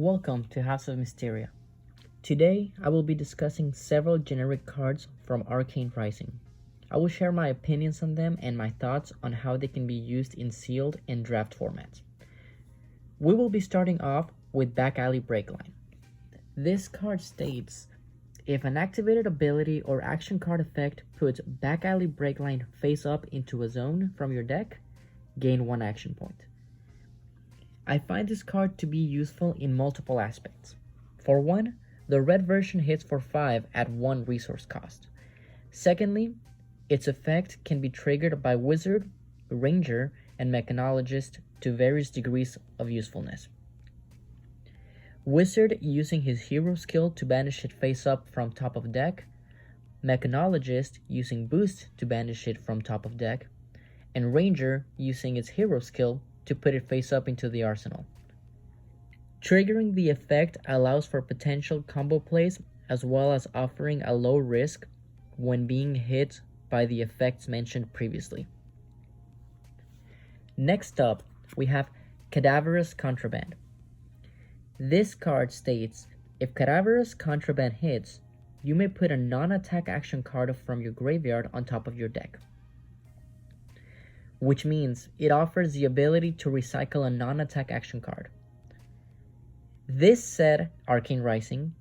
Welcome to House of Misteria. Today, I will be discussing several generic cards from Arcane Rising. I will share my opinions on them and my thoughts on how they can be used in sealed and draft formats. We will be starting off with Backalley Breakline. This card states, if an activated ability or action card effect puts Backalley Breakline face up into a zone from your deck, gain 1 action point. I find this card to be useful in multiple aspects. For one, the red version hits for 5 at 1 resource cost. Secondly, its effect can be triggered by Wizard, Ranger, and Mechanologist to various degrees of usefulness. Wizard using his hero skill to banish it face up from top of deck, Mechanologist using boost to banish it from top of deck, and Ranger using its hero skill to put it face up into the arsenal. Triggering the effect allows for potential combo plays as well as offering a low risk when being hit by the effects mentioned previously. Next up, we have Cadaverous Contraband. This card states, if Cadaverous Contraband hits, you may put a non-attack action card from your graveyard on top of your deck, which means it offers the ability to recycle a non-attack action card. This set, Arcane Rising,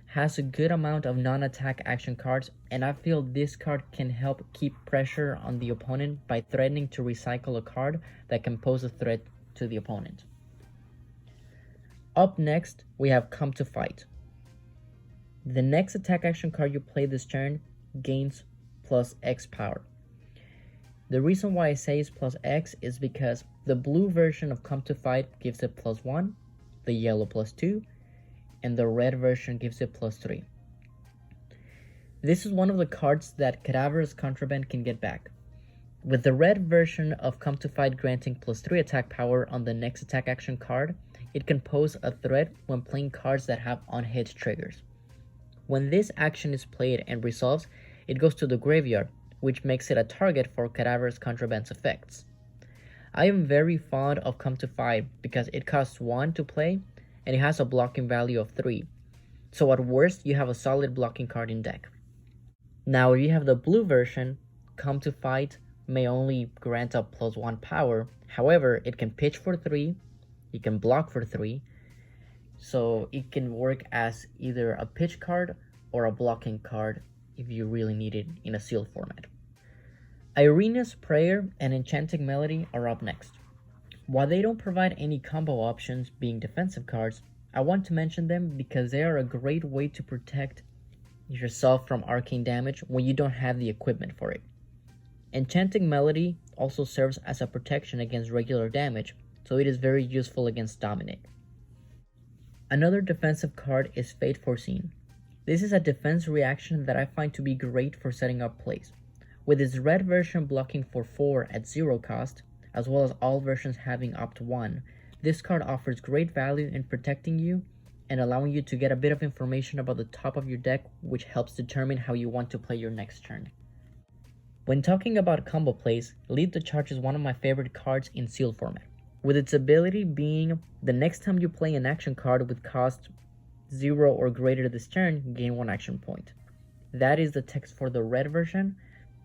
has a good amount of non-attack action cards, and I feel this card can help keep pressure on the opponent by threatening to recycle a card that can pose a threat to the opponent. Up next, we have Come to Fight. The next attack action card you play this turn gains plus X power. The reason why I say it's plus X is because the blue version of Come to Fight gives it plus 1, the yellow plus 2, and the red version gives it plus 3. This is one of the cards that Cadaverous Contraband can get back. With the red version of Come to Fight granting plus 3 attack power on the next attack action card, it can pose a threat when playing cards that have unhit triggers. When this action is played and resolves, it goes to the graveyard, which makes it a target for Cadaverous Contraband's effects. I am very fond of Come to Fight because it costs 1 to play and it has a blocking value of 3, so at worst you have a solid blocking card in deck. Now if you have the blue version, Come to Fight may only grant a plus 1 power, however it can pitch for 3, it can block for 3, so it can work as either a pitch card or a blocking card if you really need it in a sealed format. Irinas Prayer and Enchanting Melody are up next. While they don't provide any combo options being defensive cards, I want to mention them because they are a great way to protect yourself from arcane damage when you don't have the equipment for it. Enchanting Melody also serves as a protection against regular damage, so it is very useful against Dominate. Another defensive card is Fate Foreseen. This is a defense reaction that I find to be great for setting up plays. With its red version blocking for 4 at 0 cost, as well as all versions having opt 1, this card offers great value in protecting you and allowing you to get a bit of information about the top of your deck, which helps determine how you want to play your next turn. When talking about combo plays, Lead the Charge is one of my favorite cards in sealed format, with its ability being the next time you play an action card with cost 0 or greater this turn, gain 1 action point. That is the text for the red version.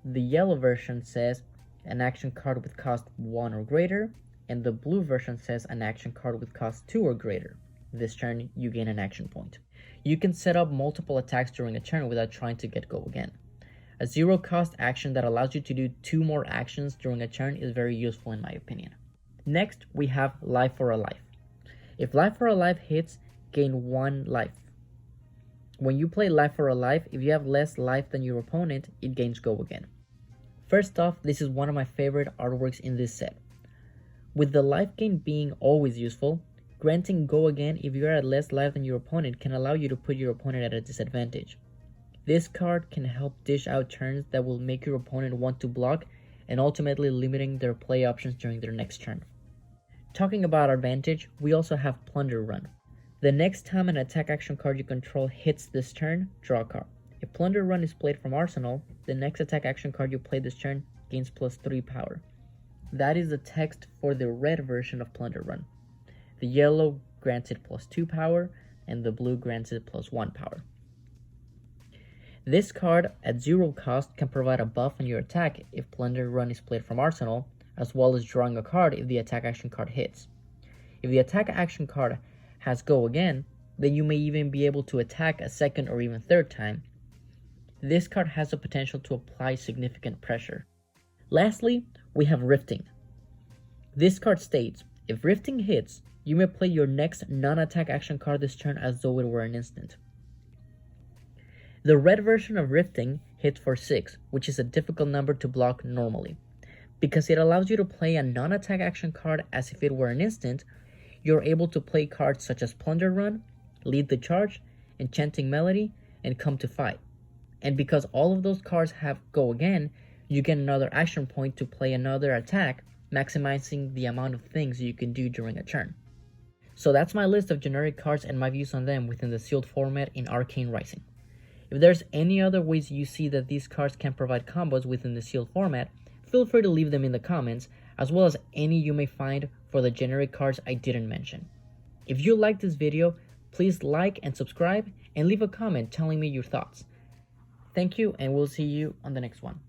The yellow version says an action card with cost 1 or greater, and the blue version says an action card with cost 2 or greater. This turn, you gain an action point. You can set up multiple attacks during a turn without trying to get go again. A 0 cost action that allows you to do 2 more actions during a turn is very useful in my opinion. Next, we have Life for a Life. If Life for a Life hits, gain 1 life. When you play Life for a Life, if you have less life than your opponent, it gains go again. First off, this is one of my favorite artworks in this set. With the life gain being always useful, granting go again if you are at less life than your opponent can allow you to put your opponent at a disadvantage. This card can help dish out turns that will make your opponent want to block and ultimately limiting their play options during their next turn. Talking about advantage, we also have Plunger Run. The next time an attack action card you control hits this turn, draw a card. If Plunger Run is played from Arsenal, the next attack action card you play this turn gains plus 3 power. That is the text for the red version of Plunger Run. The yellow grants it +2 power, and the blue grants it +1 power. This card, at 0 cost, can provide a buff on your attack if Plunger Run is played from Arsenal, as well as drawing a card if the attack action card hits. If the attack action card has Go Again, then you may even be able to attack a second or even third time. This card has the potential to apply significant pressure. Lastly, we have Rifting. This card states, if Rifting hits, you may play your next non-attack action card this turn as though it were an instant. The red version of Rifting hits for 6, which is a difficult number to block normally. Because it allows you to play a non-attack action card as if it were an instant, you're able to play cards such as Plunger Run, Lead the Charge, Enchanting Melody, and Come to Fight. And because all of those cards have Go Again, you get another action point to play another attack, maximizing the amount of things you can do during a turn. So that's my list of generic cards and my views on them within the sealed format in Arcane Rising. If there's any other ways you see that these cards can provide combos within the sealed format, feel free to leave them in the comments, as well as any you may find for the generic cards I didn't mention. If you liked this video, please like and subscribe, and leave a comment telling me your thoughts. Thank you, and we'll see you on the next one.